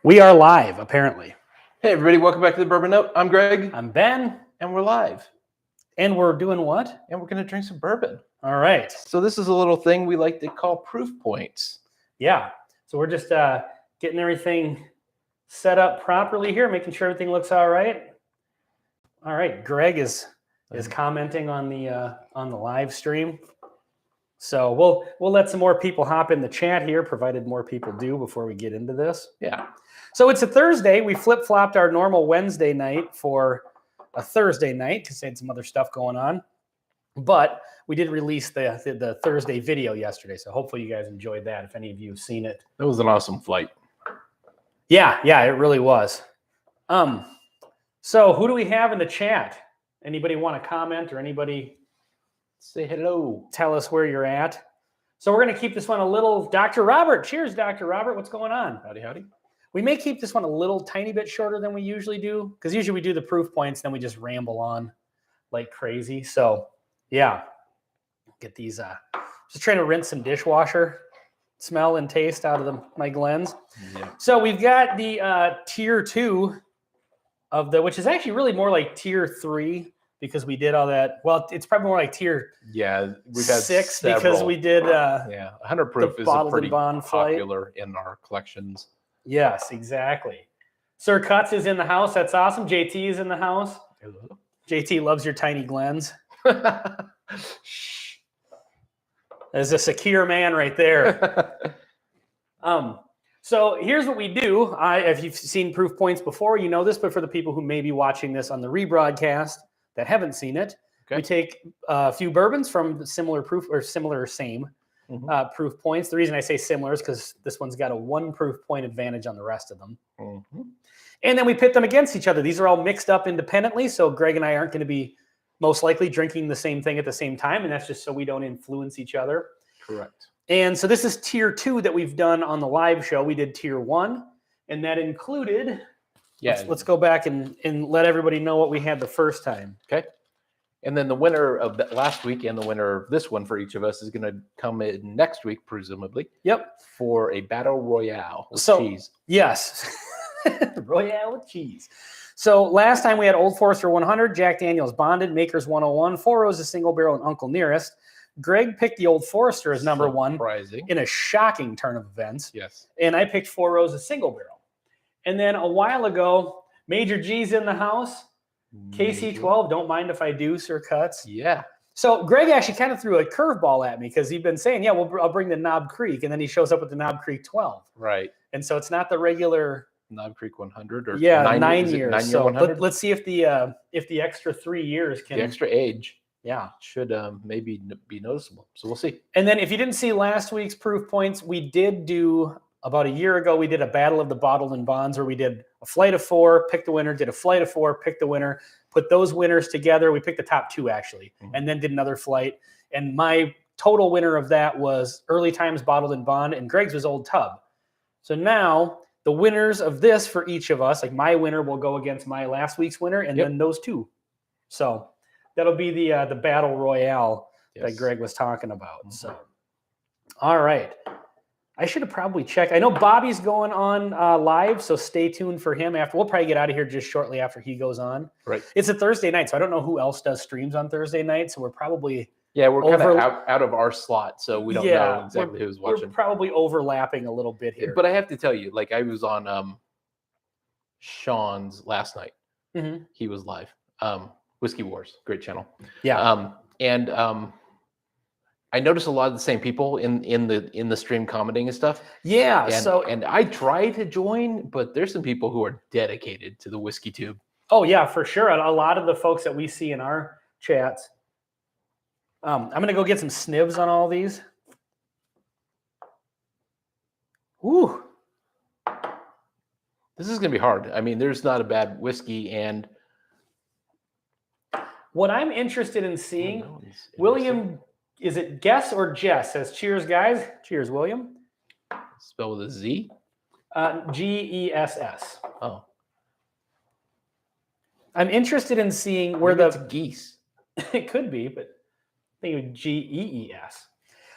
We are live, apparently. Hey, everybody, welcome back to the Bourbon Note. I'm Greg. I'm Ben. And we're live. And we're doing what? And we're going to drink some bourbon. All right. So this is a little thing we like to call proof points. Yeah. So we're just getting everything set up properly here, making sure everything looks all right. All right. Greg is commenting on the live stream. So we'll let some more people hop in the chat here, provided more people do before we get into this. Yeah. So it's a Thursday. We flip-flopped our normal Wednesday night for a Thursday night because they had some other stuff going on. But we did release the Thursday video yesterday, so hopefully you guys enjoyed that, if any of you have seen it. It was an awesome flight. Yeah, it really was. So who do we have in the chat? Anybody want to comment or anybody say hello? Tell us where you're at. So we're going to keep this one a little... Dr. Robert. Cheers, Dr. Robert. What's going on? Howdy, howdy. We may keep this one a little tiny bit shorter than we usually do, because usually we do the proof points, then we just ramble on like crazy. So, yeah. Get these... just trying to rinse some dishwasher smell and taste out of my Glens. Yeah. So we've got the tier 2 of which is actually really more like tier 3, because we did all that. Well, it's probably more like tier we've had 6 several. Because we did 100 proof is a pretty popular in our collections. Yes, exactly. Sir Cuts is in the house. That's awesome. JT is in the house. Hello. JT loves your tiny Glens. Shh. There's a secure man right there. So here's what we do. If you've seen proof points before, you know this, but for the people who may be watching this on the rebroadcast that haven't seen it, we take a few bourbons from similar proof or similar same proof points. The reason I say similar is because this one's got a 1 proof point advantage on the rest of them. And then we pit them against each other. These are all mixed up independently, so Greg and I aren't going to be most likely drinking the same thing at the same time, and that's just so we don't influence each other. Correct. And so this is tier 2 that we've done on the live show. We did tier 1, and that included... Let's go back and let everybody know what we had the first time. Okay. And then the winner of last week and the winner of this one for each of us is going to come in next week, presumably. Yep. For a battle royale with cheese. Yes. Royale with cheese. So last time we had Old Forester 100, Jack Daniel's Bonded, Maker's 101, Four Roses Single Barrel, and Uncle Nearest. Greg picked the Old Forester as number 1 in a shocking turn of events. Yes. And I picked Four Roses Single Barrel. And then a while ago, Major G's in the house. KC12, don't mind if I do, Sir Cuts. Yeah. So Greg actually kind of threw a curveball at me because he'd been saying, I'll bring the Knob Creek. And then he shows up with the Knob Creek 12. Right. And so it's not the regular Knob Creek 100 or 9 years. 9 so 100? let's see if the extra 3 years can... The extra age. Yeah. Should maybe be noticeable. So we'll see. And then if you didn't see last week's proof points, we did do... About a year ago, we did a Battle of the Bottled and Bonds where we did a flight of 4, picked the winner, did a flight of 4, picked the winner, put those winners together. We picked the top 2, actually, and then did another flight. And my total winner of that was Early Times Bottled and Bond, and Greg's was Old Tub. So now the winners of this for each of us, like my winner will go against my last week's winner, and then those 2. So that'll be the Battle Royale that Greg was talking about. So, all right. I should have probably checked. I know Bobby's going on live, so stay tuned for him. We'll probably get out of here just shortly after he goes on. Right. It's a Thursday night, so I don't know who else does streams on Thursday night. So we're probably we're kind of out of our slot, so we don't know exactly who's watching. We're probably overlapping a little bit here. But I have to tell you, like I was on Sean's last night. He was live. Whiskey Wars, great channel. Yeah. I noticed a lot of the same people in the stream commenting and stuff. Yeah. And I try to join, but there's some people who are dedicated to the Whiskey Tube. Oh yeah, for sure. A lot of the folks that we see in our chats. I'm gonna go get some snivs on all these. Ooh. This is gonna be hard. I mean, there's not a bad whiskey, and what I'm interested in seeing, William. Is it Guess or Jess? Says cheers, guys. Cheers, William. Spell with a Z? Gess. Oh. I'm interested in seeing where it's geese. It could be, but I think it would Gees.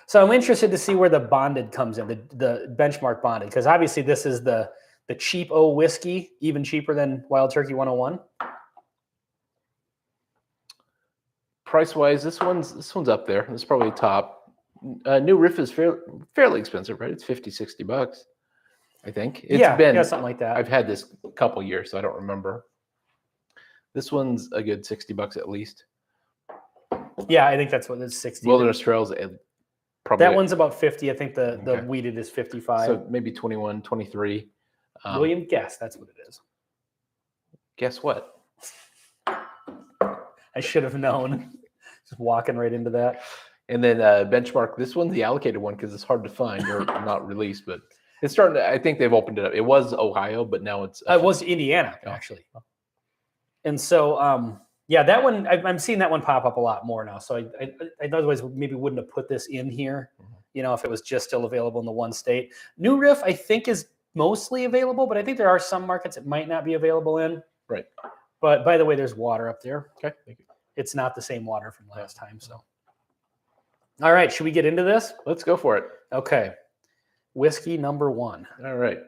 So I'm interested to see where the bonded comes in, the benchmark bonded, because obviously this is the the cheap O whiskey, even cheaper than Wild Turkey 101. Price wise, this one's up there. It's probably top. New Riff is fairly expensive, right? It's $50-$60, I think. It's been something like that. I've had this a couple years, so I don't remember. This one's a good $60 at least. Yeah, I think that's what it's 60. Wilderness Trails, probably that one's about 50. I think the wheated is 55. So maybe 21, 23. William, guess that's what it is. Guess what? I should have known. Just walking right into that. And then Benchmark. This one's the allocated one because it's hard to find or not released, but it's starting to. I think they've opened it up. It was Ohio, but now it's. It was Indiana actually. And so, yeah, that one I'm seeing that one pop up a lot more now. So I otherwise maybe wouldn't have put this in here, if it was just still available in the one state. New Riff I think is mostly available, but I think there are some markets it might not be available in. Right. But by the way, there's water up there. Okay, thank you. It's not the same water from last time. So, all right, should we get into this? Let's go for it. Okay. Whiskey number 1. All right.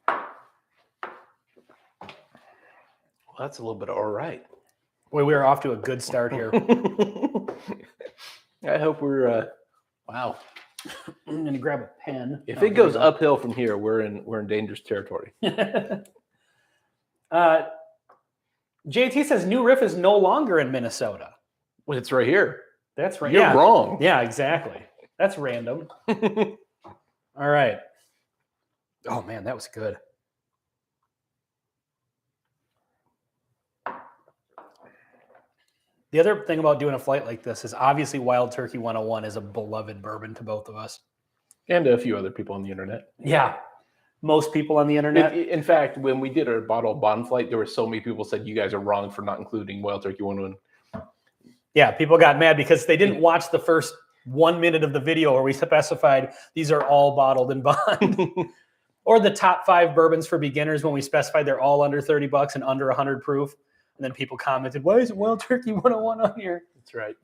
Well, that's a little bit all right. Boy, we are off to a good start here. I hope we're wow. I'm gonna grab a pen. If it goes uphill from here, we're in dangerous territory. JT says New Riff is no longer in Minnesota. Well, it's right here. That's right. You're wrong. Yeah, exactly. That's random. All right. Oh man, that was good. The other thing about doing a flight like this is obviously Wild Turkey 101 is a beloved bourbon to both of us. And a few other people on the internet. Yeah. Most people on the internet. In fact, when we did our bottle bond flight, there were so many people said you guys are wrong for not including Wild Turkey 101. Yeah, people got mad because they didn't watch the first 1 minute of the video where we specified these are all bottled in bond. Or the top 5 bourbons for beginners when we specified they're all under $30 and under 100 proof. And then people commented, why isn't Wild Turkey 101 on here? That's right.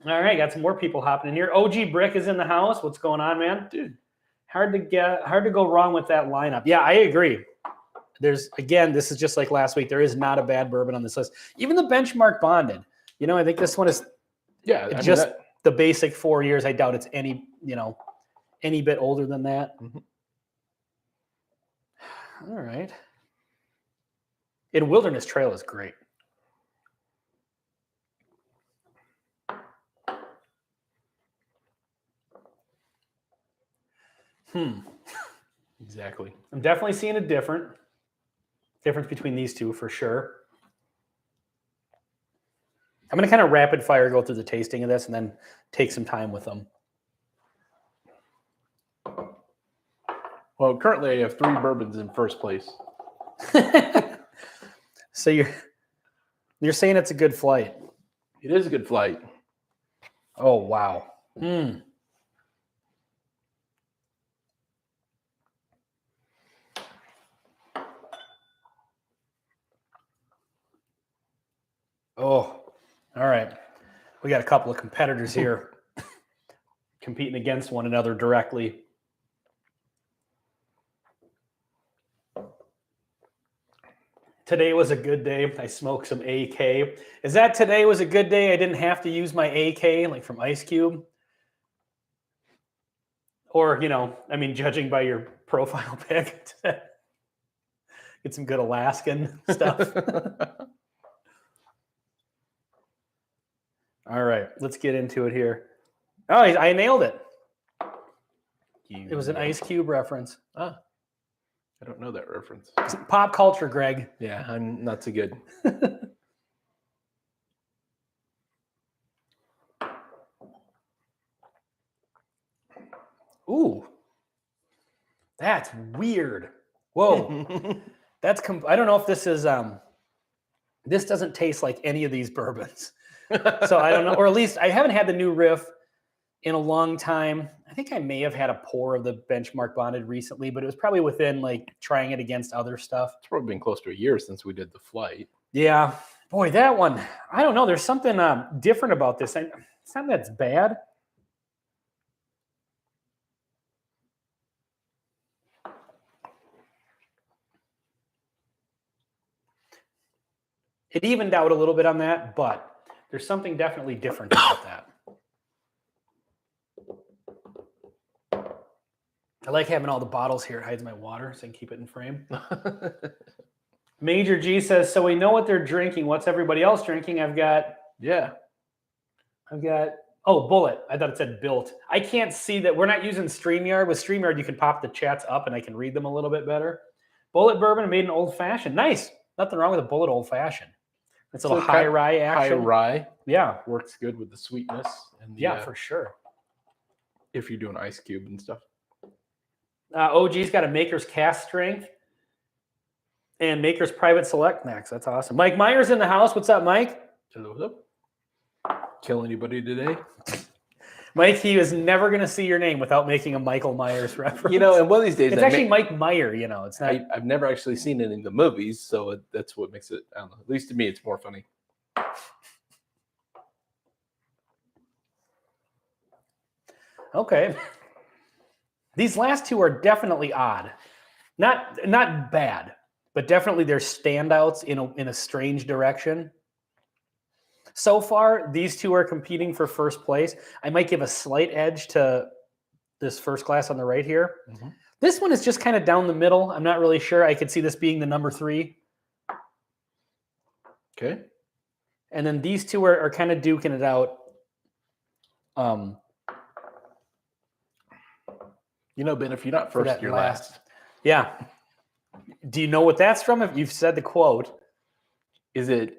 All right, got some more people hopping in here. OG Brick is in the house. What's going on, man? Dude. Hard to go wrong with that lineup. Yeah, I agree. This is just like last week. There is not a bad bourbon on this list. Even the Benchmark Bonded. I think this one is the basic 4 years. I doubt it's any bit older than that. Mm-hmm. All right. And Wilderness Trail is great. Exactly. I'm definitely seeing a difference between these two for sure. I'm going to kind of rapid fire go through the tasting of this and then take some time with them. Well, currently I have 3 bourbons in first place. So you're saying it's a good flight. It is a good flight. Oh, wow. Oh, all right. We got a couple of competitors here competing against one another directly. Today was a good day. I smoked some AK. Is that today was a good day? I didn't have to use my AK like from Ice Cube? Or, judging by your profile pic, get some good Alaskan stuff. All right, let's get into it here. Oh, I nailed it. It was an Ice Cube reference. I don't know that reference. It's pop culture, Greg. Yeah, I'm not so good. Ooh, that's weird. Whoa, I don't know if this is this doesn't taste like any of these bourbons. So I don't know, or at least I haven't had the New Riff in a long time. I think I may have had a pour of the Benchmark Bonded recently, but it was probably within like trying it against other stuff. It's probably been close to a year since we did the flight. Yeah, boy, that one, I don't know. There's something different about this. It's not that it's bad. It evened out a little bit on that, but there's something definitely different about that. I like having all the bottles here. It hides my water so I can keep it in frame. Major G says, so we know what they're drinking. What's everybody else drinking? I've got, oh, Bullet. I thought it said Built. I can't see that. We're not using StreamYard. With StreamYard, you can pop the chats up and I can read them a little bit better. Bullet Bourbon made an old fashioned. Nice. Nothing wrong with a Bullet old fashioned. It's a little high rye action. High rye. Yeah. Works good with the sweetness. And the, yeah, for sure. If you're doing ice cube and stuff. OG's got a Maker's Cast Strength and Maker's Private Select Max. That's awesome. Mike Myers in the house. What's up, Mike? Hello, what's up? Kill anybody today? Mike, he is never going to see your name without making a Michael Myers reference. You know, and one of these days... It's actually Mike Meyer, you know. It's not... I've never actually seen any of the movies, so that's what makes it, I don't know, at least to me, it's more funny. Okay. These last two are definitely odd. Not bad, but definitely they're standouts in a strange direction. So far, these two are competing for first place. I might give a slight edge to this first glass on the right here. Mm-hmm. This one is just kind of down the middle. I'm not really sure. I could see this being the number 3. Okay. And then these two are kind of duking it out. You know, Ben, if you're not first, you're last. Yeah. Do you know what that's from? If you've said the quote. Is it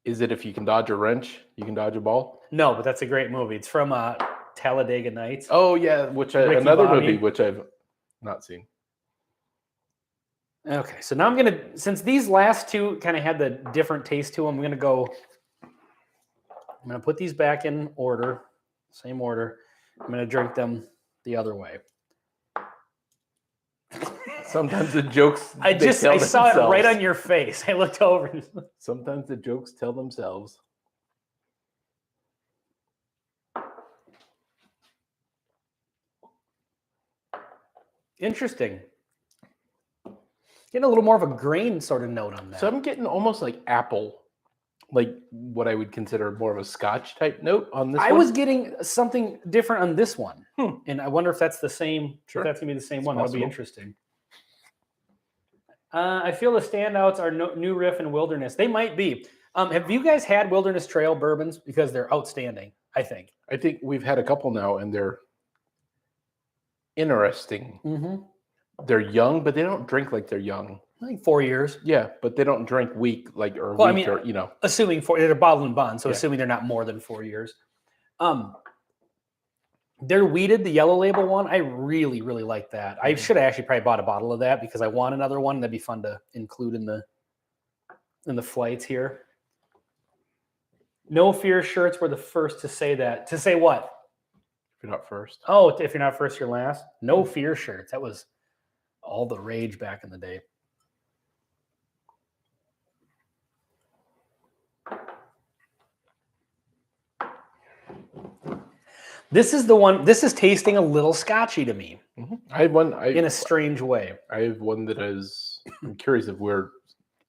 if you can dodge a wrench, you can dodge a ball? No, but that's a great movie. It's from Talladega Nights. Oh, yeah, another movie which I've not seen. Okay, so now I'm going to, since these last two kind of had the different taste to them, I'm going to put these back in order, same order. I'm going to drink them the other way. Sometimes the jokes I saw it right on your face. I looked over. Sometimes the jokes tell themselves. Interesting. Getting a little more of a grain sort of note on that. So I'm getting almost like apple, like what I would consider more of a Scotch type note on this one. I was getting something different on this one. And I wonder if that's the same. Sure. If that's going to be the same one. That'll be interesting. I feel the standouts are New Riff and Wilderness. They might be. Have you guys had Wilderness Trail bourbons? Because they're outstanding, I think. I think we've had a couple now, and they're interesting. Mm-hmm. They're young, but they don't drink like they're young. I think 4 years. Yeah, but they don't drink weak, like, or well, weak, I mean, or, you know. Assuming they're bottled and bond, so assuming they're not more than 4 years. They're weeded, the yellow label one. I really, really like that. I should have actually probably bought a bottle of that because I want another one. That'd be fun to include in the flights here. No Fear shirts were the first to say that. To say what? If you're not first. Oh, if you're not first, you're last. No Fear shirts. That was all the rage back in the day. This is the one. This is tasting a little scotchy to me. Mm-hmm. I have one in a strange way. I have one that I'm curious if we're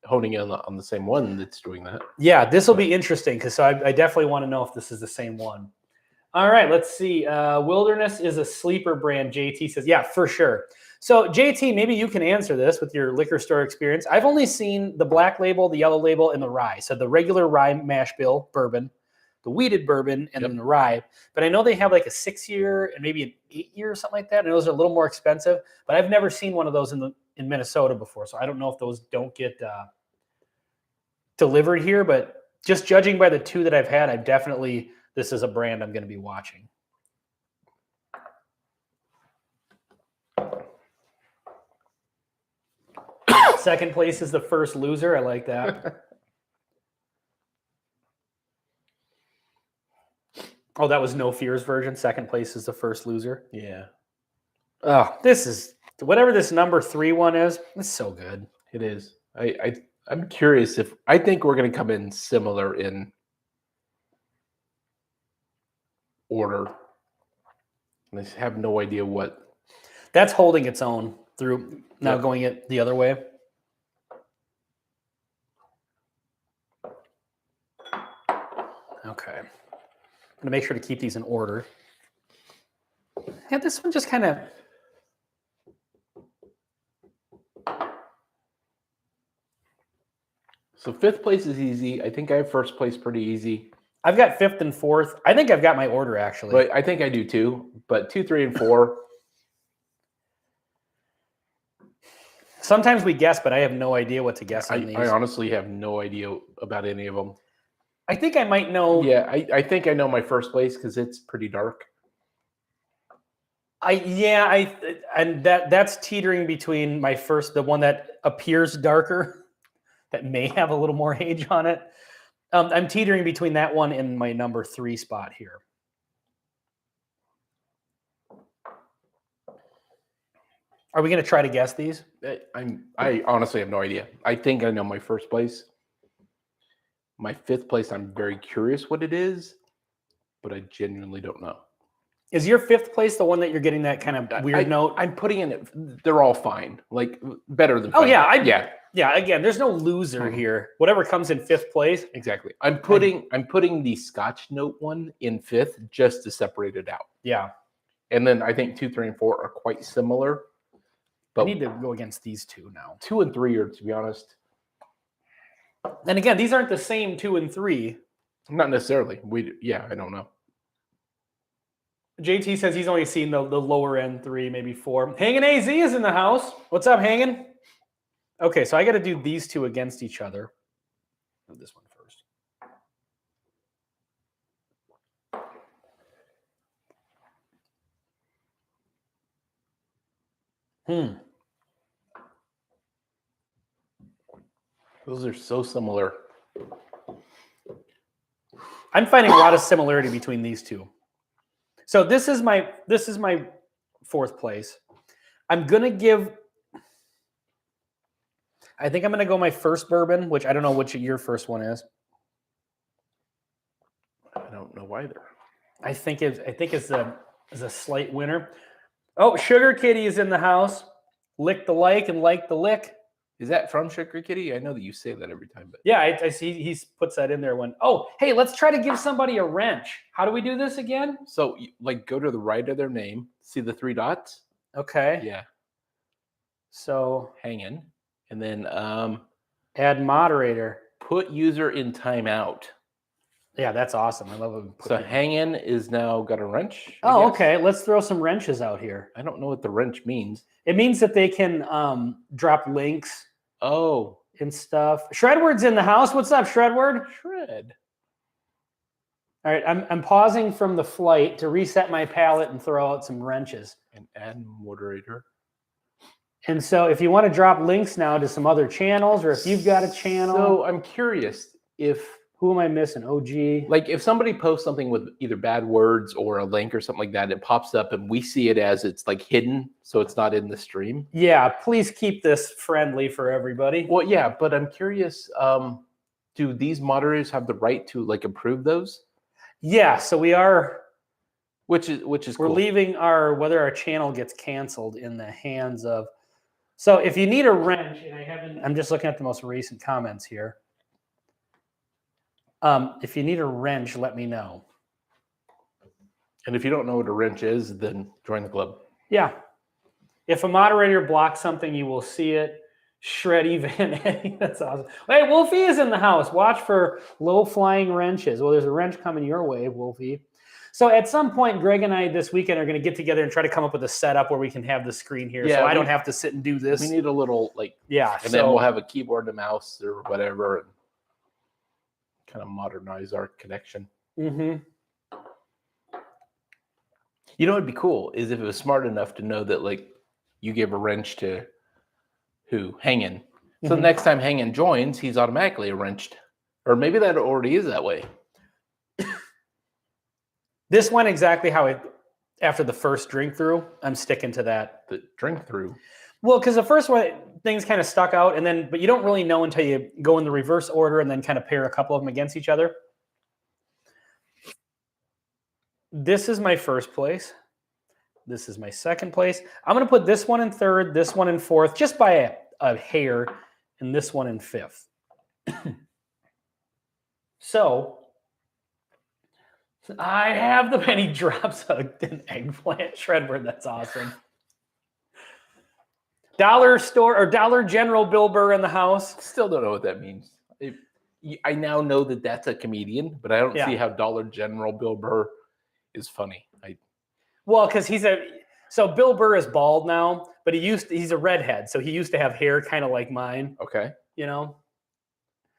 honing in on the same one that's doing that. Yeah, this will be interesting because I definitely want to know if this is the same one. All right, let's see. Wilderness is a sleeper brand. JT says, yeah, for sure. So JT, maybe you can answer this with your liquor store experience. I've only seen the black label, the yellow label, and the rye. So the regular rye mash bill bourbon, the weeded bourbon, and then the rye. But I know they have like a 6-year and maybe an 8-year or something like that. And those are a little more expensive. But I've never seen one of those in Minnesota before. So I don't know if those don't get delivered here. But just judging by the two that I've had, this is a brand I'm going to be watching. Second place is the first loser. I like that. Oh, that was No Fears version. Second place is the first loser. Yeah. Oh, this is whatever this number 3 one is. It's so good. It is. I'm curious I think we're going to come in similar in order. I have no idea what. That's holding its own through now going it the other way. Okay. I'm going to make sure to keep these in order. Yeah, this one just kind of... So 5th place is easy. I think I have 1st place pretty easy. I've got 5th and 4th. I think I've got my order, actually. But I think I do too. But 2, 3, and 4. Sometimes we guess, but I have no idea what to guess on these. I honestly have no idea about any of them. I think I might know. Yeah, I think I know my 1st place because it's pretty dark. And that's teetering between my first, the one that appears darker, that may have a little more age on it. I'm teetering between that one and my number 3 spot here. Are we going to try to guess these? I honestly have no idea. I think I know my 1st place. My 5th place, I'm very curious what it is, but I genuinely don't know. Is your 5th place the one that you're getting that kind of weird note? I'm putting in it. They're all fine, like better than. Oh 5th. yeah, yeah. Again, there's no loser here. Whatever comes in 5th place, exactly. I'm putting the Scotch note one in 5th just to separate it out. Yeah, and then I think 2, 3, and 4 are quite similar. But I need to go against these 2 now. 2 and 3 are, to be honest. And again, these aren't the same 2 and 3. Not necessarily. I don't know. JT says he's only seen the lower end 3, maybe 4. Hangin' AZ is in the house. What's up, Hangin'? Okay, so I got to do these 2 against each other. Do this one first. Those are so similar. I'm finding a lot of similarity between these 2. So this is my 4th place. I think I'm gonna go my first bourbon, which I don't know which your first one is. I don't know either. I think it's a slight winner. Oh, Sugar Kitty is in the house. Lick the like and like the lick. Is that from Sugar Kitty? I know that you say that every time, but yeah, I see he puts that in there when. Oh, hey, let's try to give somebody a wrench. How do we do this again? So, like, go to the right of their name. See the 3 dots? Okay. Yeah. So hanging, and then add moderator. Put user in timeout. Yeah, that's awesome. I love it. So hanging is now got a wrench. Oh, okay. Let's throw some wrenches out here. I don't know what the wrench means. It means that they can drop links. Oh. And stuff. Shredward's in the house. What's up, Shredward? Shred. All right, I'm pausing from the flight to reset my palette and throw out some wrenches. And add moderator. And so if you want to drop links now to some other channels, or if you've got a channel. So I'm curious if... Who am I missing? OG. Like if somebody posts something with either bad words or a link or something like that, it pops up and we see it as it's like hidden, so it's not in the stream. Yeah, please keep this friendly for everybody. Well, yeah, but I'm curious, do these moderators have the right to like approve those? Yeah, so we are, which is we're cool. Leaving whether our channel gets canceled in the hands of. So if you need a wrench, and I'm just looking at the most recent comments here. If you need a wrench, let me know. And if you don't know what a wrench is, then join the club. Yeah. If a moderator blocks something, you will see it. Shreddy Van Eddie. That's awesome. Hey, Wolfie is in the house. Watch for low-flying wrenches. Well, there's a wrench coming your way, Wolfie. So at some point, Greg and I this weekend are going to get together and try to come up with a setup where we can have the screen here, so I don't have to sit and do this. We need a little, like, and then we'll have a keyboard and mouse or whatever, and kind of modernize our connection. Mm-hmm. You know what'd be cool is if it was smart enough to know that, like, you gave a wrench to who? Hangin'. So the next time Hangin' joins, he's automatically wrenched. Or maybe that already is that way. This went exactly how it, after the first drink through, I'm sticking to that. The drink through? Well, because the first one, things kind of stuck out, and then, but you don't really know until you go in the reverse order and then kind of pair a couple of them against each other. This is my first place. This is my second place. I'm going to put this one in third, this one in fourth, just by a hair, and this one in fifth. So I have the penny drops an eggplant Shredward. That's awesome. Dollar store or Dollar General Bill Burr in the house. Still don't know what that means. I now know that that's a comedian, but I don't see how Dollar General Bill Burr is funny. Well, because so Bill Burr is bald now, but he's a redhead, so he used to have hair kind of like mine. Okay. You know?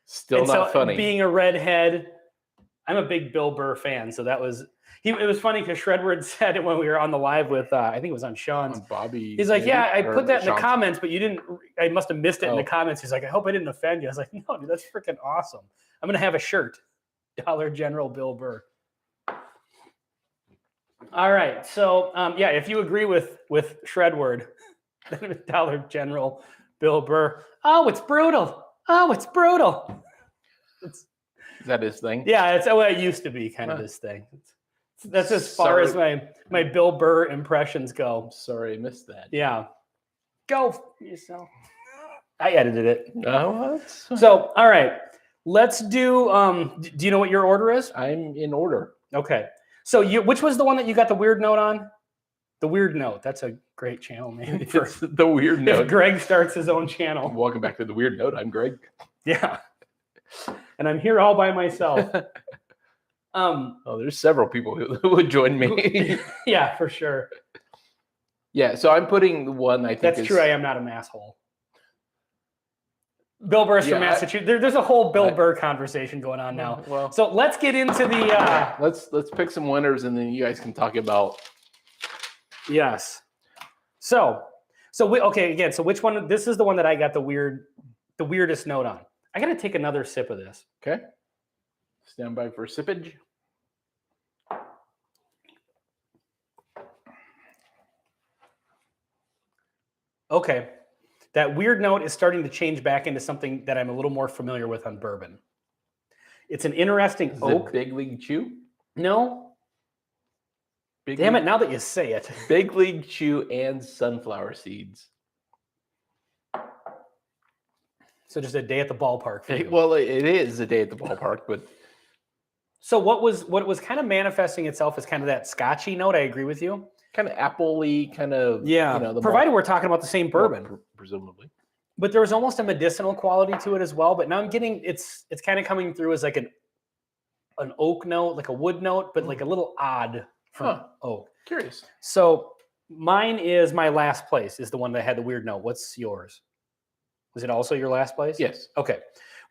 Still not funny. Being a redhead, I'm a big Bill Burr fan, so that was it was funny because Shredward said it when we were on the live with I think it was on Sean's. Bobby. He's like, yeah, I put that in the comments, but you didn't. I must have missed it in the comments. He's like, I hope I didn't offend you. I was like, no, dude, that's freaking awesome. I'm gonna have a shirt, Dollar General Bill Burr. All right, so yeah, if you agree with Shredward, Dollar General Bill Burr. Oh, it's brutal. Oh, it's brutal. Is that his thing? Yeah, it's the way it used to be, kind of his thing. That's as far as my Bill Burr impressions go. Sorry, I missed that. Yeah. Go for yourself. I edited it. Oh, so, all right. Let's do do you know what your order is? I'm in order. Okay. So which was the one that you got the weird note on? The Weird Note. That's a great channel name. It's The Weird Note. If Greg starts his own channel. Welcome back to The Weird Note. I'm Greg. Yeah. And I'm here all by myself. There's several people who would join me. Yeah, for sure. Yeah, so I'm putting the one I think that's true. I am not a masshole. Bill Burr's from Massachusetts. There's a whole Bill Burr conversation going on now. Well, so let's get into the. Let's pick some winners, and then you guys can talk about. Yes. So again. So which one? This is the one that I got the weirdest note on. I got to take another sip of this. Okay. Stand by for sippage. Okay. That weird note is starting to change back into something that I'm a little more familiar with on bourbon. It's an interesting oak. Big League Chew? No. Damn it, now that you say it. Big League Chew and sunflower seeds. So just a day at the ballpark for you. Well, it is a day at the ballpark, but so what was kind of manifesting itself is kind of that Scotchy note. I agree with you. Kind of apple-y, kind of provided we're talking about the same bourbon, presumably. But there was almost a medicinal quality to it as well. But now I'm getting it's kind of coming through as like an oak note, like a wood note, but like a little odd from oak. Curious. So mine is my last place is the one that had the weird note. What's yours? Is it also your last place? Yes. Okay.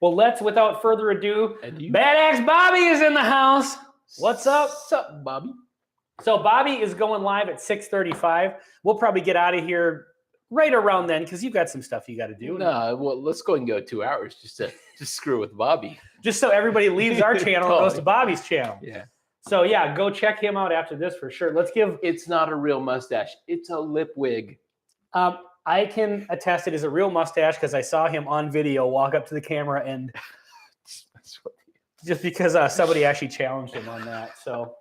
Well, without further ado, Badass Bobby is in the house. What's up? What's up, Bobby? So Bobby is going live at 6:35. We'll probably get out of here right around then because you've got some stuff you got to do. No, well, let's go and go 2 hours just to screw with Bobby. Just so everybody leaves our channel and goes to Bobby's channel. Yeah. So yeah, go check him out after this for sure. It's not a real mustache. It's a lip wig. I can attest it is a real mustache because I saw him on video walk up to the camera and just because somebody actually challenged him on that. So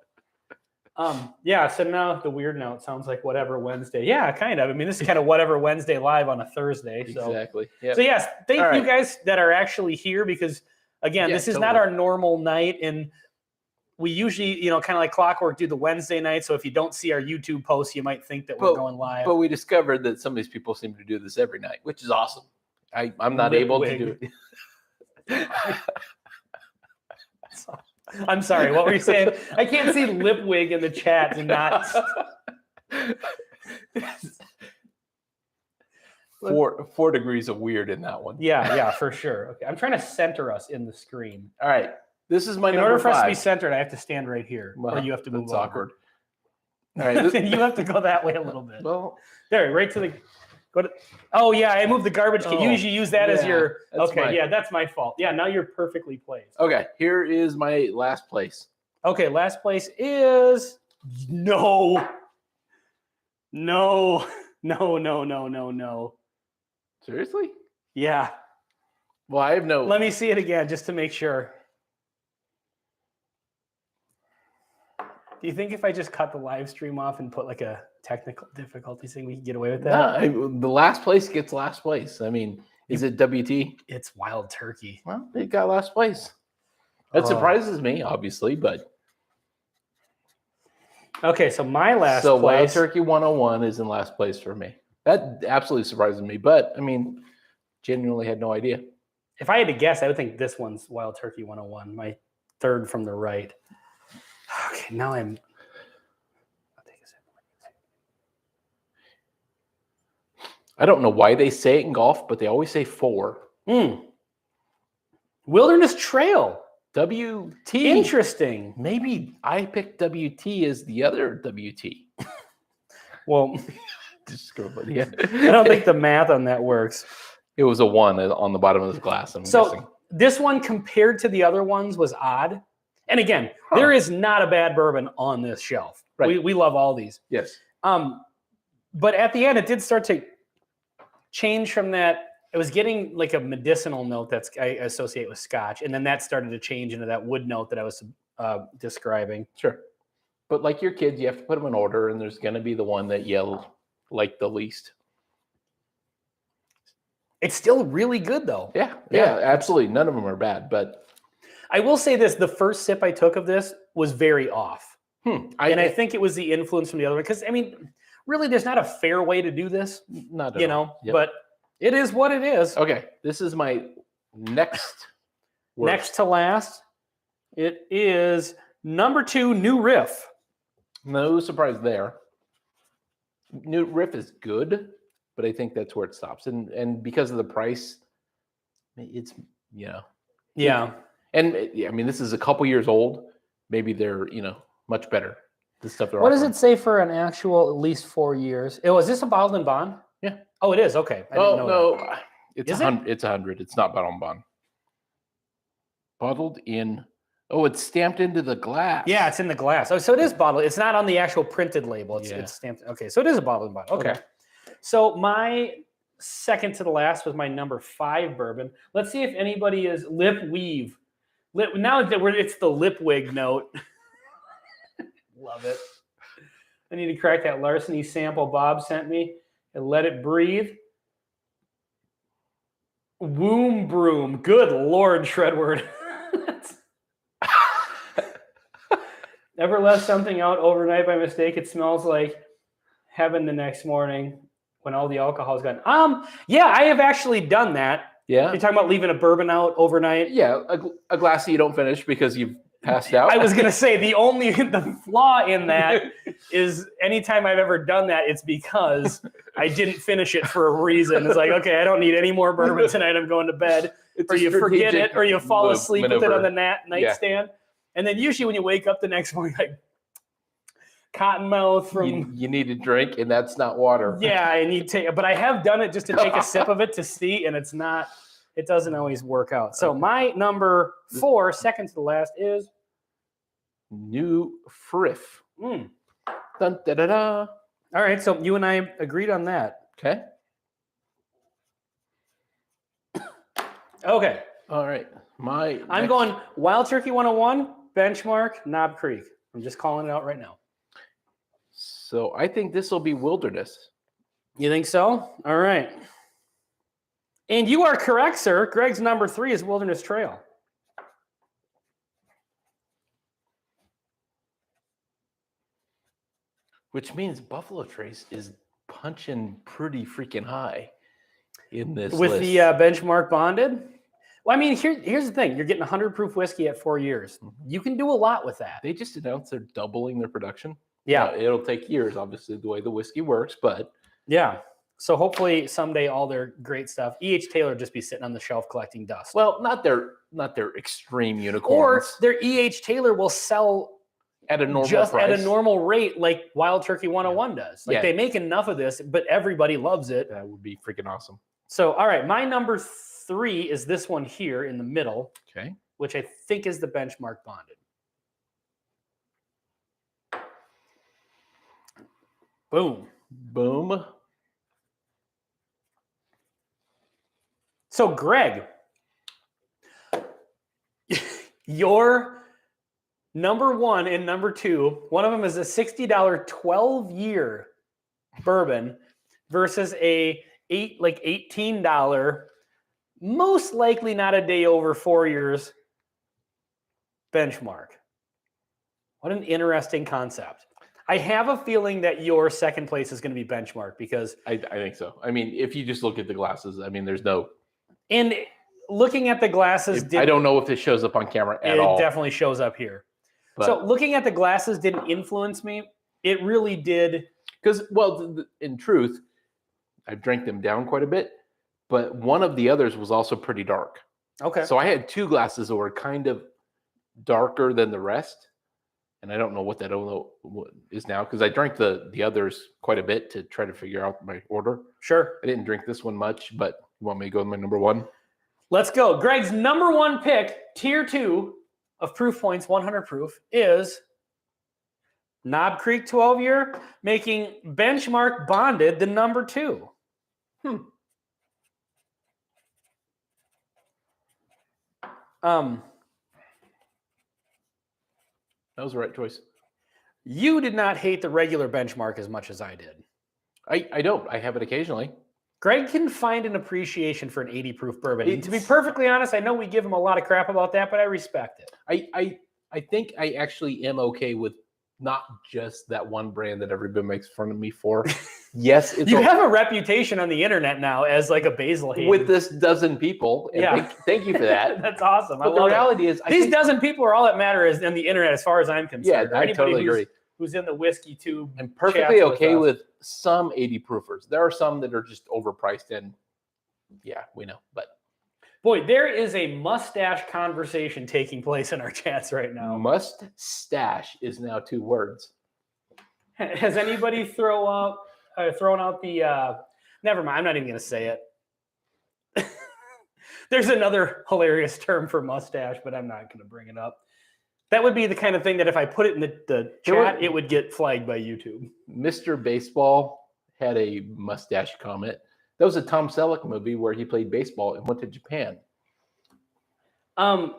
so now the weird note sounds like Whatever Wednesday. Yeah, kind of. I mean, this is kind of Whatever Wednesday live on a Thursday. So. Exactly. Yep. So yes, thank you guys that are actually here because again, this is not our normal night and we usually, kind of like clockwork, do the Wednesday night. So if you don't see our YouTube posts, you might think that we're going live. But we discovered that some of these people seem to do this every night, which is awesome. I'm not able to do it. I'm sorry. What were you saying? I can't see lip wig in the chat and not. 4 degrees of weird in that one. Yeah, for sure. Okay, I'm trying to center us in the screen. All right. This is my number 5. In order for us to be centered, I have to stand right here, or you have to move. That's awkward. All right, you have to go that way a little bit. Well, there, right to the. Go to. Oh yeah, I moved the garbage can. You usually use that as your. Okay, that's my fault. Yeah, now you're perfectly placed. Okay, here is my last place. Okay, last place is no. Seriously? Yeah. Well, I have no. Let me see it again just to make sure. Do you think if I just cut the live stream off and put like a technical difficulty thing, we can get away with that? No, the last place gets last place. I mean, is it WT? It's Wild Turkey. Well, it got last place. That surprises me, obviously, but Okay, so my last So Wild place. Turkey 101 is in last place for me. That absolutely surprises me, but I mean, genuinely had no idea. If I had to guess, I would think this one's Wild Turkey 101, my third from the right. Okay, now I'll take a sip. I don't know why they say it in golf, but they always say 4. Wilderness Trail. WT. Interesting. Maybe I picked WT as the other WT. Well, Yeah. I don't think the math on that works. It was a 1 on the bottom of this glass, I'm guessing. This one compared to the other ones was odd. And again, there is not a bad bourbon on this shelf. Right. We love all these. Yes. But at the end, it did start to change from that. It was getting like a medicinal note I associate with Scotch. And then that started to change into that wood note that I was describing. Sure. But like your kids, you have to put them in order, and there's going to be the one that you like the least. It's still really good, though. Yeah, absolutely. None of them are bad, but I will say this: the first sip I took of this was very off, I think it was the influence from the other one. Because I mean, really, there's not a fair way to do this, not at all. Yep. But it is what it is. Okay, this is my next. Next to last, it is number 2, New Riff. No surprise there. New Riff is good, but I think that's where it stops. And because of the price, it's Yeah. And I mean, this is a couple years old. Maybe they're much better. The stuff they're What offering. does it say for an actual at least 4 years? Oh, is this a bottled and bond? Yeah. Oh, it is. Okay. I didn't know that. It's Is 100. It's 100. It's not bottled and bond. Bottled in. Oh, it's stamped into the glass. Yeah, it's in the glass. Oh, so it is bottled. It's not on the actual printed label. It's stamped. Okay, so it is a bottled and bond. Okay. So my second to the last was my number 5 bourbon. Let's see if anybody is lip weave. Now it's the lip wig note. Love it. I need to crack that larceny sample Bob sent me and let it breathe. Womb broom. Good Lord, Shredward. Ever left something out overnight by mistake? It smells like heaven the next morning when all the alcohol's gone. Yeah, I have actually done that. Yeah. You're talking about leaving a bourbon out overnight? Yeah, a glass that you don't finish because you've passed out. I was going to say the flaw in that is anytime I've ever done that, it's because I didn't finish it for a reason. It's like, okay, I don't need any more bourbon tonight. I'm going to bed. Or you forget it, or you fall asleep with it on the nightstand. And then usually when you wake up the next morning, like cotton mouth from... You need a drink, and that's not water. Yeah, I need to... But I have done it just to take a sip of it to see, and it doesn't always work out. So my number 4, second to the last, is... New Friff. Dun, da, da, da. All right, so you and I agreed on that. Okay. Okay. All right. I'm going Wild Turkey 101, Benchmark, Knob Creek. I'm just calling it out right now. So I think this will be Wilderness. You think so? All right. And you are correct, sir. Greg's number 3 is Wilderness Trail. Which means Buffalo Trace is punching pretty freaking high in this with list. The benchmark bonded. Well, I mean, here's the thing: you're getting 100 proof whiskey at 4 years. You can do a lot with that. They just announced they're doubling their production. Yeah, it'll take years, obviously, the way the whiskey works, but yeah. So hopefully someday all their great stuff. E.H. Taylor will just be sitting on the shelf collecting dust. Well, not their extreme unicorns. Or their E.H. Taylor will sell at a normal just price. at a normal rate, like Wild Turkey 101 does. Like they make enough of this, but everybody loves it. That would be freaking awesome. So, all right, my number 3 is this one here in the middle. Okay. Which I think is the benchmark bonded. Boom. Boom. So, Greg, your number 1 and number 2, one of them is a $60 12-year bourbon versus a $18, most likely not a day over 4 years benchmark. What an interesting concept. I have a feeling that your second place is going to be Benchmark because I think so. I mean, if you just look at the glasses, I mean, there's no. and looking at the glasses, I don't know if it shows up on camera at all. It definitely shows up here. But, so looking at the glasses didn't influence me. It really did. Because, well, in truth, I've drank them down quite a bit, but one of the others was also pretty dark. Okay. So I had 2 glasses that were kind of darker than the rest. And I don't know what that is now because I drank the others quite a bit to try to figure out my order. Sure. I didn't drink this one much, but you want me to go with my number 1? Let's go. Greg's number 1 pick, tier 2 of proof points, 100 proof, is Knob Creek 12-year, making Benchmark Bonded the number 2. That was the right choice. You did not hate the regular Benchmark as much as I did. I don't. I have it occasionally. Greg can find an appreciation for an 80 proof bourbon. And to be perfectly honest, I know we give him a lot of crap about that, but I respect it. I think I actually am okay with not just that one brand that everybody makes fun of me for. Yes, you have a reputation on the internet now as like a basil hater. With this dozen people. And yeah. Thank you for that. That's awesome. But the reality is, these dozen people are all that matter is on the internet as far as I'm concerned. Yeah, I totally agree. Who's in the whiskey tube. And perfectly okay with some 80 proofers. There are some that are just overpriced and yeah, we know. But boy, there is a mustache conversation taking place in our chats right now. Mustache is now 2 words. Has anybody thrown out the never mind, I'm not even going to say it. There's another hilarious term for mustache, but I'm not going to bring it up. That would be the kind of thing that if I put it in the chat, it would get flagged by YouTube. Mr. Baseball had a mustache comment. That was a Tom Selleck movie where he played baseball and went to Japan.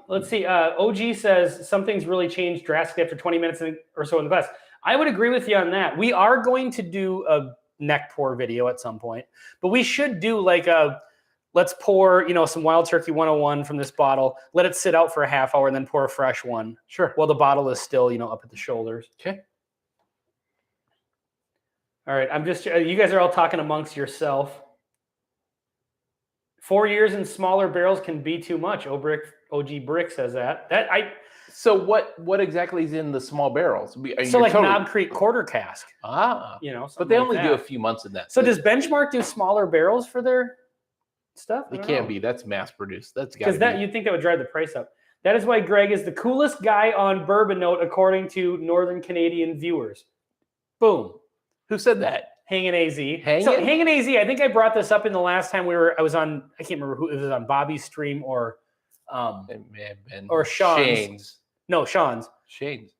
Let's see. OG says something's really changed drastically after 20 minutes or so in the best. I would agree with you on that. We are going to do a neck pour video at some point, but we should do like let's pour, some Wild Turkey 101 from this bottle, let it sit out for a half hour and then pour a fresh one. Sure. While the bottle is still, up at the shoulders. Okay. All right. I'm just, you guys are all talking amongst yourself. 4 years in smaller barrels can be too much. OG Brick says that. So what exactly is in the small barrels? So like Knob Creek quarter cask. But they only do a few months in that. So does Benchmark do smaller barrels for their stuff? It can't be. That's mass produced. That's because you'd think that would drive the price up. That is why Greg is the coolest guy on Bourbon Note, according to Northern Canadian viewers. Boom. Who said that? Hangin' AZ. Hangin' AZ. I think I brought this up in the last time I was on. I can't remember who it was on, Bobby's stream or it may have been or Sean's. Shane's. No, Sean's. Shane's.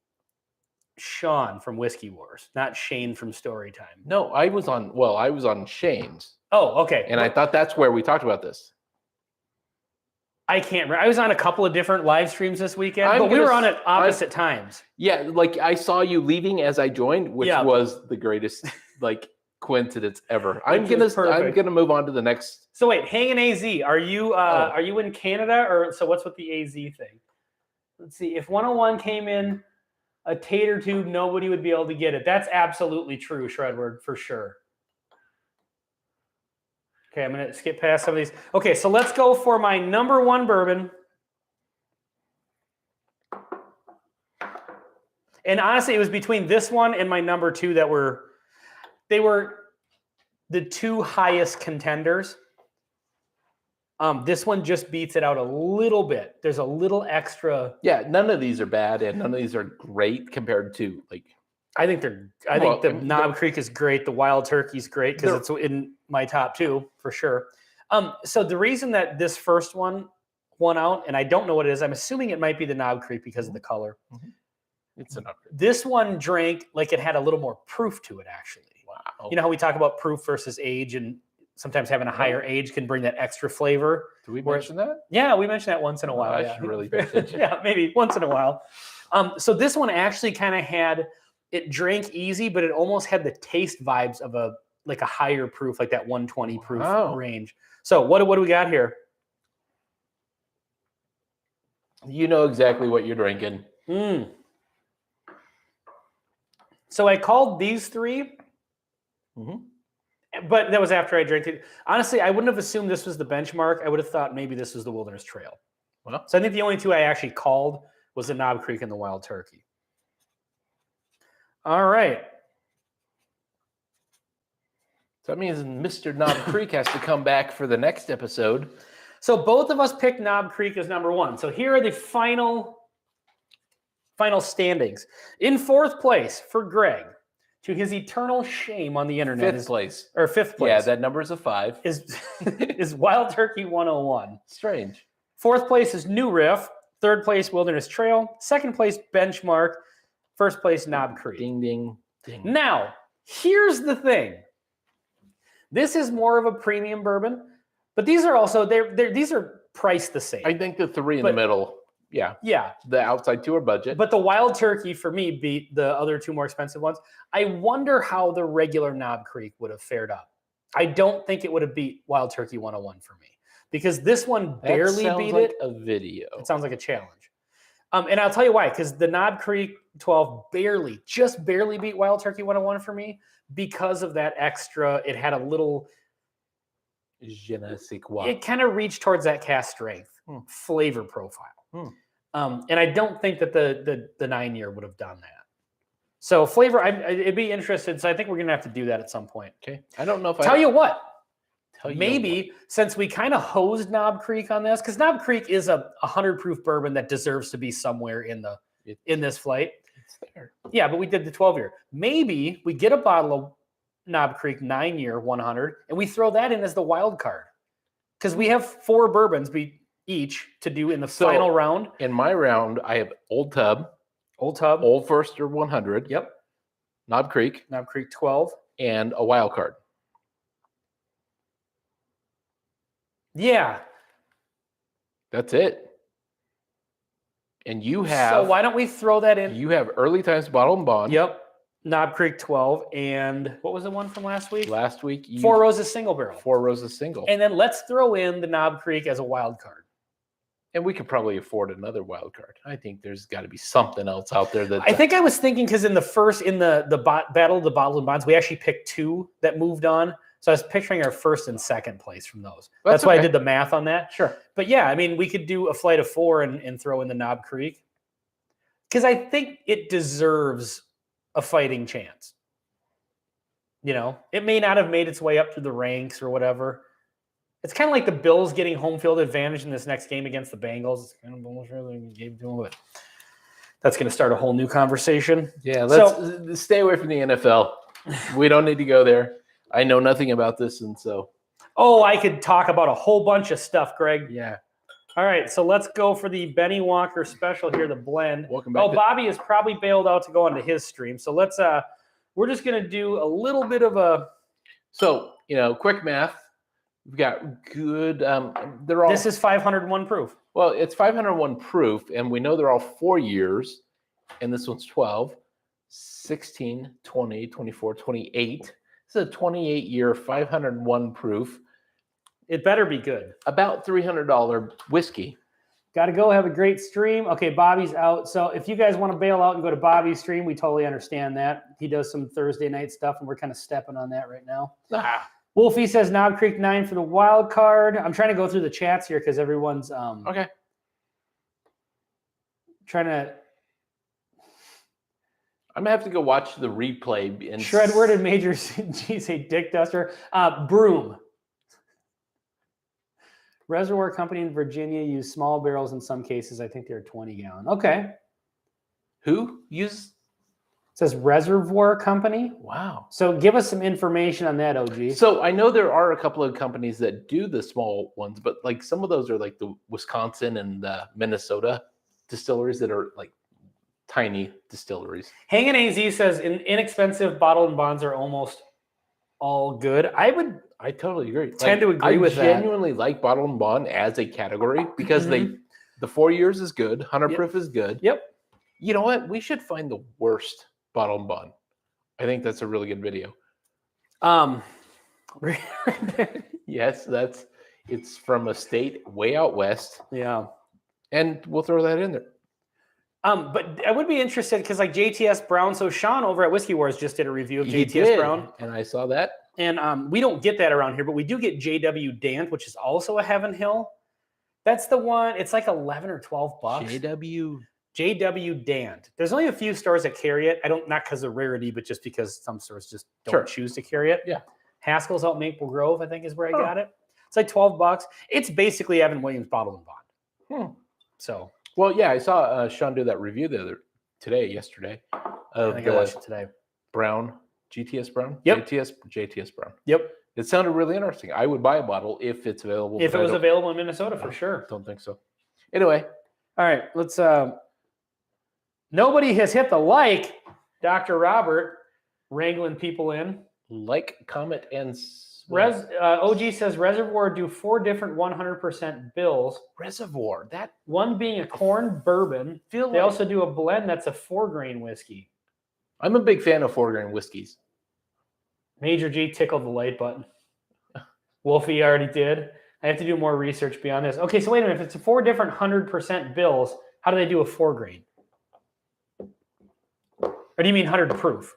From Whiskey Wars, not Shane from Storytime. No, I was on Shane's. Oh, okay. And I thought that's where we talked about this. I can't remember. I was on a couple of different live streams this weekend, but we were on at opposite times. Yeah, like I saw you leaving as I joined, which was the greatest coincidence ever. I'm gonna move on to the next. So wait, Hangin' AZ, are you in Canada or so? What's with the AZ thing? Let's see. If 101 came in a tater tube, nobody would be able to get it. That's absolutely true, Shredward, for sure. Okay, I'm going to skip past some of these. Okay, so let's go for my number 1 bourbon. And honestly, it was between this one and my number 2 they were the 2 highest contenders. This one just beats it out a little bit. There's a little extra. Yeah, none of these are bad, and none of these are great compared to I think the Knob Creek is great. The Wild Turkey is great because it's in my top 2 for sure. So the reason that this first one won out, and I don't know what it is, I'm assuming it might be the Knob Creek because of the color. Mm-hmm. It's a Knob Creek. This one drank like it had a little more proof to it, actually. Wow. You know how we talk about proof versus age, and sometimes having a higher age can bring that extra flavor. Did we mention that? Yeah, we mentioned that once in a while. I should really pay attention. Yeah, maybe once in a while. So this one actually kind of had, it drank easy, but it almost had the taste vibes of a higher proof, like that 120 proof range. So what do we got here? You know exactly what you're drinking. So I called these three, Mm-hmm. but that was after I drank it. Honestly, I wouldn't have assumed this was the benchmark. I would have thought maybe this was the Wilderness Trail. Well, So I think the only two I actually called was the Knob Creek and the Wild Turkey. All right. so that means Mr. Knob Creek has to come back for the next episode. So both of us picked Knob Creek as number one. So here are the final standings. In fourth place for Greg, to his eternal shame on the internet, Fifth place. or fifth place. Yeah, that number is a 5. is Wild Turkey 101. Strange. Fourth place is New Riff. Third place, Wilderness Trail. Second place, Benchmark. First place, Knob Creek. Ding, ding, ding. Now, here's the thing. This is more of a premium bourbon, but these are also these are priced the same. I think the 3 in the middle. Yeah. Yeah. The outside 2 are budget. But the Wild Turkey for me beat the other 2 more expensive ones. I wonder how the regular Knob Creek would have fared up. I don't think it would have beat Wild Turkey 101 for me because this one barely beat like it. A video. It sounds like a challenge. And I'll tell you why, because the Knob Creek 12 just barely beat Wild Turkey 101 for me because of that extra. It had a little. Je ne sais quoi. It kind of reached towards that cast strength flavor profile. And I don't think that the 9-year would have done that. So flavor, I'd be interested. So I think we're going to have to do that at some point. Okay. I don't know if Tell you what, since we kind of hosed Knob Creek on this, because Knob Creek is a 100 proof bourbon that deserves to be somewhere in this flight. It's there. Yeah, but we did the 12-year. Maybe we get a bottle of Knob Creek 9-year 100, and we throw that in as the wild card. Because we have 4 bourbons each to do in the final round. In my round, I have Old Tub, Old Forester 100. Yep. Knob Creek 12, and a wild card. Yeah. That's it. And you have. So why don't we throw that in? You have Early Times Bottle and Bond. Yep. Knob Creek 12, and what was the one from last week? Last week, Four Roses Single Barrel. Four Roses Single. And then let's throw in the Knob Creek as a wild card. And we could probably afford another wild card. I think there's got to be something else out there that. I think I was thinking because in the Battle of the Bottle and Bonds, we actually picked 2 that moved on. So I was picturing our first and second place from those. That's why I did the math on that. Sure. But yeah, I mean, we could do a flight of 4 and throw in the Knob Creek. Because I think it deserves a fighting chance. You know, it may not have made its way up through the ranks or whatever. It's kind of like the Bills getting home field advantage in this next game against the Bengals. It's kind of bullshit they gave to them, but that's going to start a whole new conversation. Yeah, let's stay away from the NFL. We don't need to go there. I know nothing about this, and so. Oh, I could talk about a whole bunch of stuff, Greg. Yeah. All right, so let's go for the Benny Walker special here, the blend. Welcome back. Bobby is probably bailed out to go onto his stream, so let's. We're just going to do a little bit of a. So quick math. We've got good. They're all. This is 501 proof. Well, it's 501 proof, and we know they're all 4 years, and this one's 12, 16, 20, 24, 28. This is a 28-year, 501 proof. It better be good. About $300 whiskey. Got to go have a great stream. Okay, Bobby's out. So if you guys want to bail out and go to Bobby's stream, we totally understand that. He does some Thursday night stuff, and we're kind of stepping on that right now. Wolfie says Knob Creek 9 for the wild card. I'm trying to go through the chats here because everyone's okay. Trying to. I'm gonna have to go watch the replay. And Shredword and Major G say Dick Duster. Broom. Reservoir Company in Virginia use small barrels in some cases. I think they're 20-gallon. Okay. Who uses? It says Reservoir Company. Wow. So give us some information on that, OG. So I know there are a couple of companies that do the small ones, but like some of those are like the Wisconsin and the Minnesota distilleries that are like tiny distilleries. Hangin' AZ says inexpensive bottled and bonds are almost all good. I totally agree. Tend to agree with that. I genuinely like bottled and bond as a category because the 4 years is good, 100 proof is good. Yep. You know what? We should find the worst bottled and bond. I think that's a really good video. Yes, it's from a state way out west. Yeah. And we'll throw that in there. But I would be interested because like JTS Brown. So Sean over at Whiskey Wars just did a review of He JTS did, Brown. and I saw that. And we don't get that around here, but we do get JW Dant, which is also a Heaven Hill. That's the one. It's like 11 or 12 bucks. JW Dant. There's only a few stores that carry it. Not because of rarity, but just because some stores just don't choose to carry it. Yeah. Haskell's out Maple Grove, I think, is where I got it. It's like 12 bucks. It's basically Evan Williams bottled and bond. So. Well, yeah, I saw Sean do that review yesterday. I think I watched it today. Brown, GTS Brown? Yep. JTS Brown. Yep. It sounded really interesting. I would buy a bottle if it's available. If it was available in Minnesota, for sure. Don't think so. Anyway. All right, let's nobody has hit the like, Dr. Robert, wrangling people in. Like, comment, and OG says Reservoir do 4 different 100% bills. Reservoir, that one being a corn bourbon. They also do a blend that's a 4-grain whiskey. I'm a big fan of 4-grain whiskeys. Major G tickled the like button. Wolfie already did. I have to do more research beyond this. Okay, so wait a minute. If it's 4 different 100% bills, how do they do a 4-grain? Or do you mean 100 proof?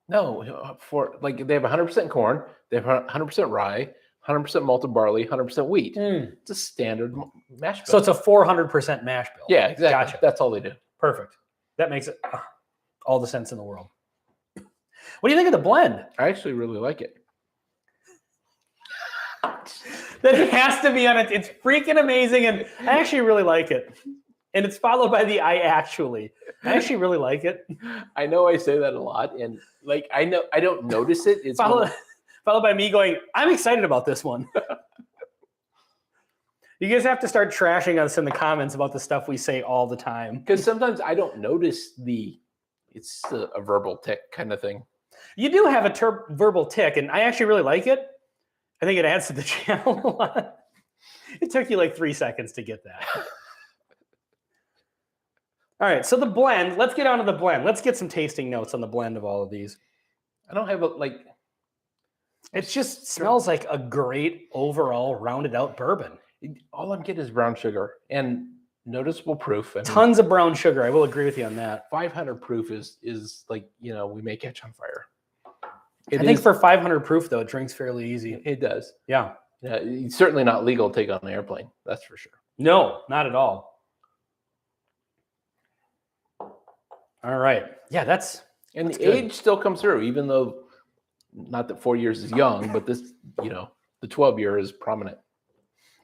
No, they have 100% corn, they have 100% rye, 100% malted barley, 100% wheat. It's a standard mash bill. So it's a 400% mash bill. Yeah, exactly. Gotcha. That's all they do. Perfect. That makes it all the sense in the world. What do you think of the blend? I actually really like it. That has to be on it. It's freaking amazing, and I actually really like it. And it's followed by the I actually really like it. I know I say that a lot, and I know I don't notice it. It's followed by me going, I'm excited about this one. You guys have to start trashing us in the comments about the stuff we say all the time. Because sometimes I don't notice it's a verbal tick kind of thing. You do have a verbal tick, and I actually really like it. I think it adds to the channel a lot. It took you like 3 seconds to get that. All right, so the blend. Let's get on to the blend. Let's get some tasting notes on the blend of all of these. I don't have It just smells like a great overall rounded out bourbon. All I'm getting is brown sugar and noticeable proof. Tons of brown sugar. I will agree with you on that. 500 proof is we may catch on fire. I think for 500 proof though, it drinks fairly easy. It does. Yeah. It's certainly not legal to take on an airplane. That's for sure. No, not at all. All right. Yeah, that's the good. age still comes through, even though not that 4 years is young, but this, the 12-year is prominent.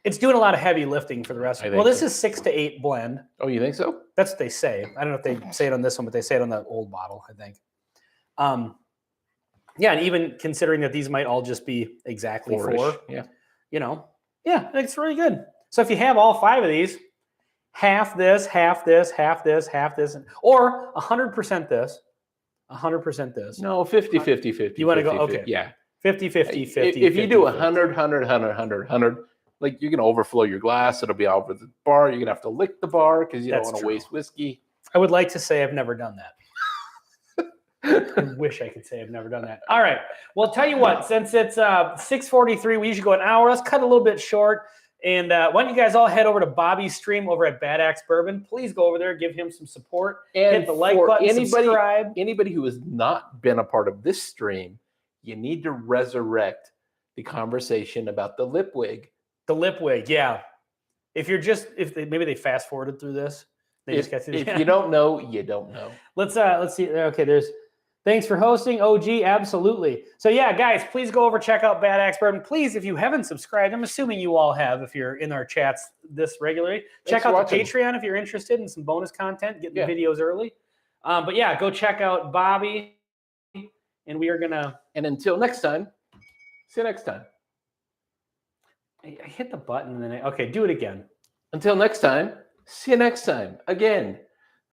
It's doing a lot of heavy lifting for the rest of it. Well, this is 6 to 8 blend. Oh, you think so? That's what they say. I don't know if they say it on this one, but they say it on the old bottle, I think. Yeah, and even considering that these might all just be exactly 4. Yeah. Yeah, it's really good. So if you have all 5 of these, half this, half this, half this, half this, or 100% this, 100% this. No, 50, 50, 50. You want to go, 50, okay. 50, yeah. 50, 50, 50. If you do 100, 100, 100, 100, 100, you're going to overflow your glass. It'll be all over the bar. You're going to have to lick the bar because you don't want to waste whiskey. I would like to say I've never done that. I wish I could say I've never done that. All right. Well, tell you what, since it's 6:43, we usually go an hour. Let's cut a little bit short. And why don't you guys all head over to Bobby's stream over at Bad Axe Bourbon. Please go over there, give him some support, and hit the like button, subscribe. Anybody who has not been a part of this stream, you need to resurrect the conversation about the lip wig. The lip wig, yeah. Maybe they fast forwarded through this. They just got through. If you don't know, you don't know. Let's see. Okay, thanks for hosting, OG. Absolutely. So yeah, guys, please go over, check out Bad Axe Bourbon. Please, if you haven't subscribed, I'm assuming you all have if you're in our chats this regularly. Check out the Patreon if you're interested in some bonus content, getting the videos early. But yeah, go check out Bobby. And we are gonna. And until next time, see you next time. I hit the button and then okay, do it again. Until next time, see you next time. Again.